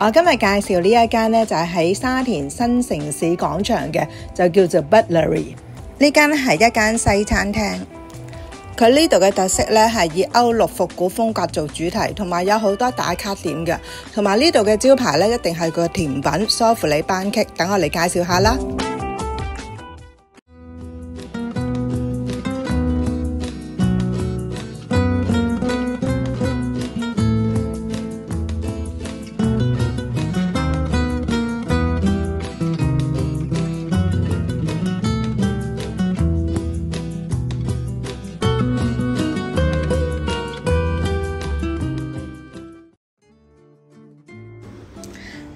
我今日介紹呢一間呢，就係喺沙田新城市廣場嘅，就叫做 Butlery。呢間係一間西餐廳，佢呢度嘅特色呢係以歐陸復古風格做主題，同埋有好多打卡點嘅，同埋呢度嘅招牌呢一定係個甜品梳芙里班戟。等我嚟介紹下啦。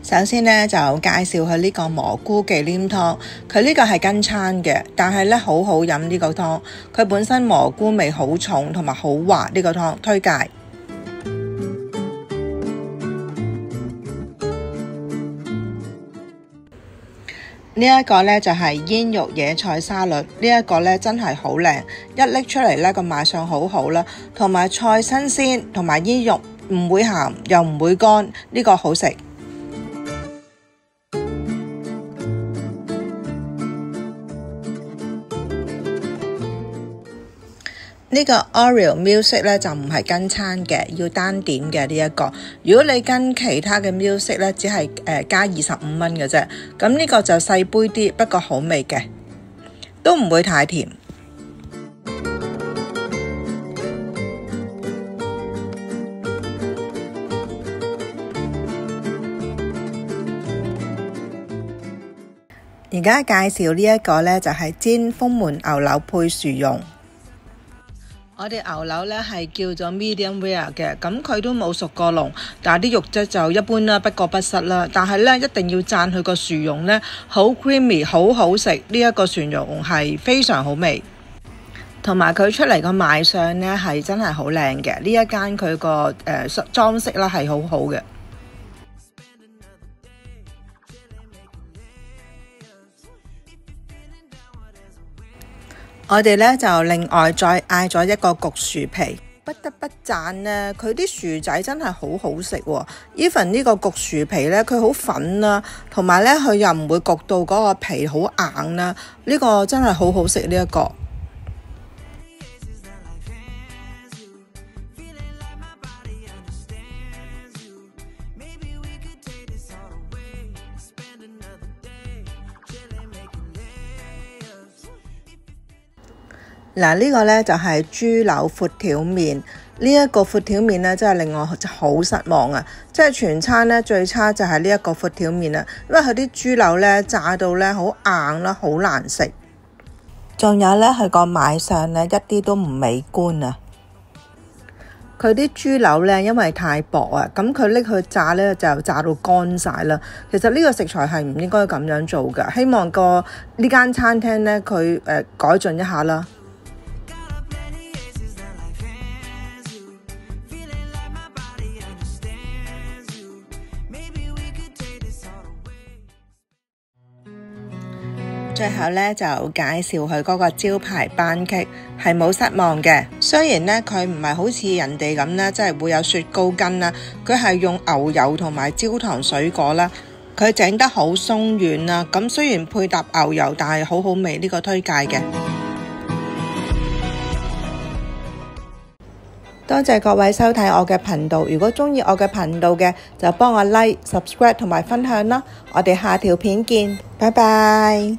首先呢，就介紹佢呢個蘑菇忌廉湯，佢呢個係跟餐嘅，但係呢好好飲呢個湯，佢本身蘑菇味好重同埋好滑，呢個湯推介。呢一個呢，就係煙肉野菜沙律，呢一個呢真係好靚，一拎出嚟呢個賣相好好啦，同埋菜新鮮，同埋煙肉唔會鹹又唔會乾，呢個好食。呢個 Oreo Milkshake 咧就唔係跟餐嘅，要單點嘅呢一個。如果你跟其他嘅 Milkshake 咧，只係加25蚊嘅啫。咁呢個就細杯啲，不過好味嘅，都唔會太甜。而家介紹呢一個咧就係煎風門牛柳配薯蓉。我哋牛柳呢係叫做 medium rare 嘅，咁佢都冇熟過籠，但係啲肉質就一般啦，不過不失啦。但係呢，一定要讚佢個薯蓉呢好 creamy， 好好食。呢一個薯蓉係非常好味，同埋佢出嚟個賣相呢係真係好靚嘅。呢一間佢個裝飾啦係好好嘅。我哋呢就另外再嗌咗一個焗薯皮，不得不讚呢，佢啲薯仔真係好好食喎。even 呢個焗薯皮呢，佢好粉啦，同埋呢佢又唔會焗到嗰個皮好硬啦。呢個真係好好食呢一個。嗱，呢個呢就係豬柳闊條麵，呢一個闊條麵呢真係令我好失望啊！即係全餐呢最差就係呢一個闊條麵啦，因為佢啲豬柳呢炸到呢好硬啦，好難食。仲有呢，佢個賣相呢一啲都唔美觀啊！佢啲豬柳呢因為太薄啊，咁佢拎去炸呢就炸到乾晒啦。其實呢個食材係唔應該咁樣做㗎，希望呢間餐廳呢佢改進一下啦。最後呢，就介紹佢嗰個招牌班戟係冇失望嘅。雖然呢，佢唔係好似人哋咁呢，即係會有雪糕筋啦，佢係用牛油同埋焦糖水果啦，佢整得好鬆軟啦。咁雖然配搭牛油，但係好好味，呢個推介嘅。多謝各位收睇我嘅頻道，如果鍾意我嘅頻道嘅，就幫我 like、subscribe 同埋分享啦。我哋下條片見，拜拜。